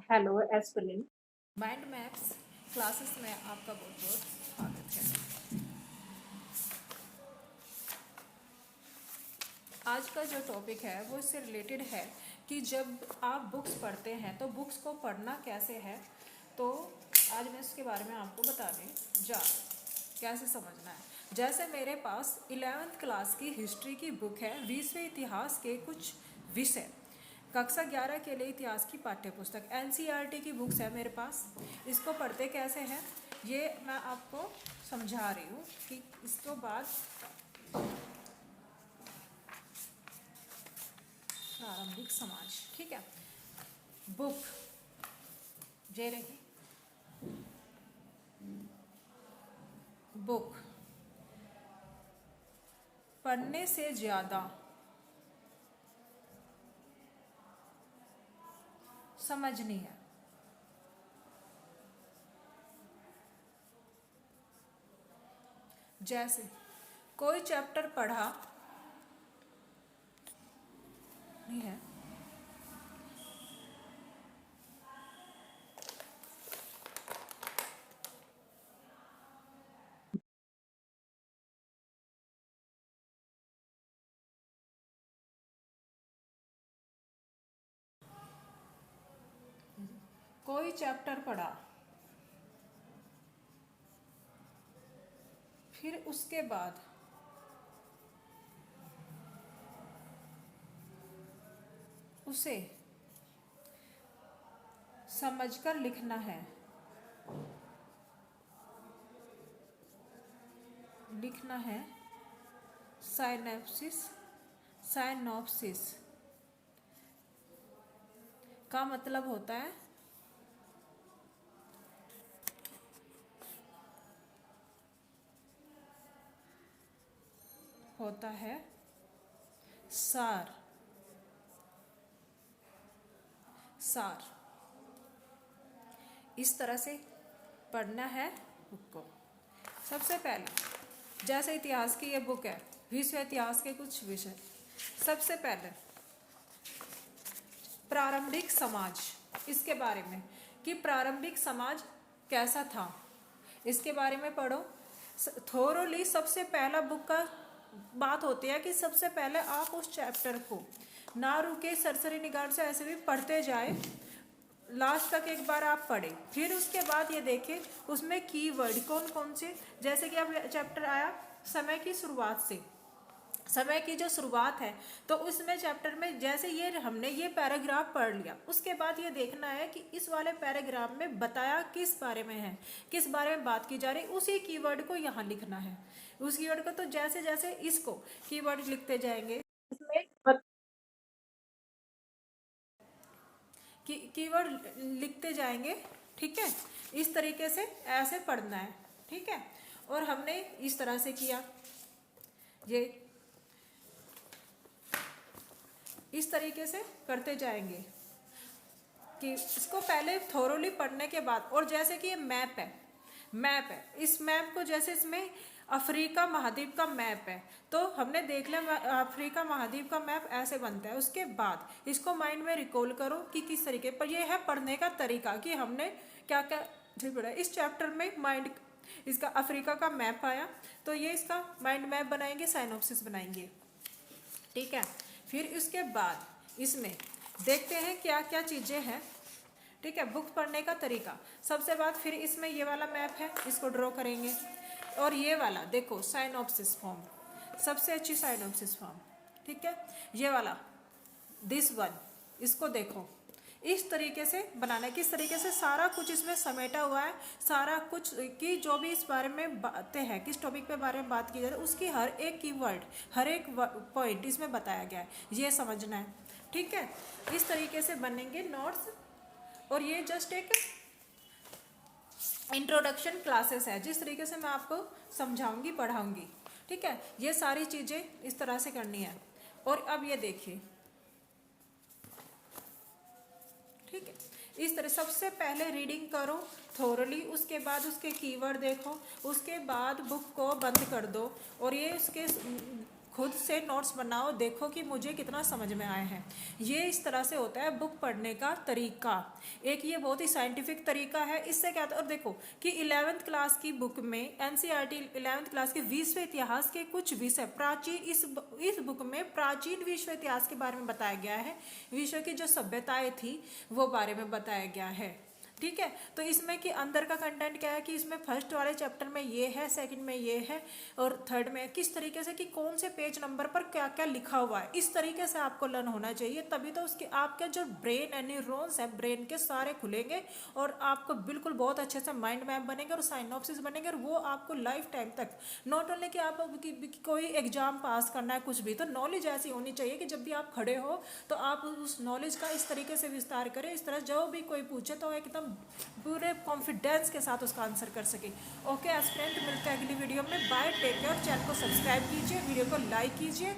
Hello aspirin. Mind maps classes में आपका बहुत बहुत स्वागत है। आज का जो टॉपिक है वो इससे रिलेटेड है कि जब आप बुक्स पढ़ते हैं तो बुक्स को पढ़ना कैसे है। तो आज मैं इसके बारे में आपको बताने जा रही हूँ, कैसे समझना है। जैसे मेरे पास 11th क्लास की हिस्ट्री की बुक है, 20वें इतिहास के कुछ विषय, कक्षा 11 के लिए इतिहास की पाठ्य पुस्तक NCERT की बुक्स है मेरे पास। इसको पढ़ते कैसे हैं ये मैं आपको समझा रही हूँ कि इसके बाद प्रारंभिक समाज, ठीक है। बुक जे रही बुक पढ़ने से ज़्यादा समझनी है। जैसे कोई चैप्टर पढ़ा नहीं है, कोई चैप्टर पढ़ा, फिर उसके बाद उसे समझकर लिखना है। लिखना है साइनॉप्सिस। साइनॉप्सिस का मतलब होता है सार। सार इस तरह से पढ़ना है बुक को। सबसे पहले जैसे इतिहास की ये बुक है, विश्व इतिहास के कुछ विषय। सबसे पहले प्रारंभिक समाज, इसके बारे में कि प्रारंभिक समाज कैसा था इसके बारे में पढ़ो थोरोली। सबसे पहला बुक का बात होती है कि सबसे पहले आप उस चैप्टर को ना रुके, सरसरी निगाह से ऐसे भी पढ़ते जाए, लास्ट तक एक बार आप पढ़ें। फिर उसके बाद ये देखें उसमें कीवर्ड कौन कौन से, जैसे कि अब चैप्टर आया समय की शुरुआत से। समय की जो शुरुआत है तो उसमें चैप्टर में जैसे ये हमने ये पैराग्राफ पढ़ लिया, उसके बाद ये देखना है कि इस वाले पैराग्राफ में बताया किस बारे में है, किस बारे में बात की जा रही, उसी कीवर्ड को यहाँ लिखना है। उस कीवर्ड को तो जैसे जैसे इसको कीवर्ड लिखते जाएंगे, इसमें कीवर्ड लिखते जाएंगे, ठीक है। इस तरीके से ऐसे पढ़ना है, ठीक है। और हमने इस तरह से किया, ये इस तरीके से करते जाएंगे कि इसको पहले थोरोली पढ़ने के बाद। और जैसे कि ये मैप है, इस मैप को जैसे इसमें अफ्रीका महाद्वीप का मैप है तो हमने देख लिया अफ्रीका महाद्वीप का मैप ऐसे बनता है। उसके बाद इसको माइंड में रिकॉल करो कि किस तरीके पर ये है पढ़ने का तरीका, कि हमने क्या क्या पढ़ा इस चैप्टर में। माइंड इसका अफ्रीका का मैप आया तो ये इसका माइंड मैप बनाएंगे, साइनॉप्सिस बनाएंगे, ठीक है। फिर उसके बाद इसमें देखते हैं क्या क्या चीज़ें हैं, ठीक है। बुक पढ़ने का तरीका सबसे बाद। फिर इसमें ये वाला मैप है, इसको ड्रॉ करेंगे। और ये वाला देखो साइनॉप्सिस फॉर्म, सबसे अच्छी साइनॉप्सिस फॉर्म, ठीक है। ये वाला दिस वन, इसको देखो इस तरीके से बनाना है। किस तरीके से सारा कुछ इसमें समेटा हुआ है, सारा कुछ कि जो भी इस बारे में बातें हैं, किस टॉपिक पे बारे में बात की जा रही है, उसकी हर एक कीवर्ड, हर एक पॉइंट इसमें बताया गया है, ये समझना है, ठीक है। इस तरीके से बनेंगे नोट्स। और ये जस्ट एक इंट्रोडक्शन क्लासेस है, जिस तरीके से मैं आपको समझाऊंगी पढ़ाऊंगी, ठीक है। ये सारी चीज़ें इस तरह से करनी है। और अब ये देखिए, ठीक है। इस तरह सबसे पहले रीडिंग करो थोरली, उसके बाद उसके कीवर्ड देखो, उसके बाद बुक को बंद कर दो और ये उसके खुद से नोट्स बनाओ, देखो कि मुझे कितना समझ में आए हैं। ये इस तरह से होता है बुक पढ़ने का तरीका। एक ये बहुत ही साइंटिफिक तरीका है। इससे क्या होता है, और देखो कि 11th क्लास की बुक में एनसीईआरटी 11th क्लास के विश्व इतिहास के कुछ विषय प्राचीन, इस बुक में प्राचीन विश्व इतिहास के बारे में बताया गया है। विश्व की जो सभ्यताएं थी वो बारे में बताया गया है। ठीक है, तो इसमें कि अंदर का कंटेंट क्या है कि इसमें फर्स्ट वाले चैप्टर में ये है, सेकंड में ये है, और थर्ड में किस तरीके से कि कौन से पेज नंबर पर क्या क्या लिखा हुआ है, इस तरीके से आपको लर्न होना चाहिए। तभी तो उसके आपके जो ब्रेन एंड न्यूरॉन्स है ब्रेन के सारे खुलेंगे और आपको बिल्कुल बहुत अच्छे से माइंड मैप बनेंगे और साइनॉप्सिस बनेंगे, और वो आपको लाइफ टाइम तक, नॉट ओनली कि आप कोई एग्जाम पास करना है कुछ भी, तो नॉलेज ऐसी होनी चाहिए कि जब भी आप खड़े हो तो आप उस नॉलेज का इस तरीके से विस्तार करें, इस तरह जो भी कोई पूछे तो एकदम पूरे कॉन्फिडेंस के साथ उसका आंसर कर सके। ओके एस्पिरेंट, मिलते हैं अगली वीडियो में। Bye, take care. चैनल को सब्सक्राइब कीजिए, वीडियो को लाइक कीजिए।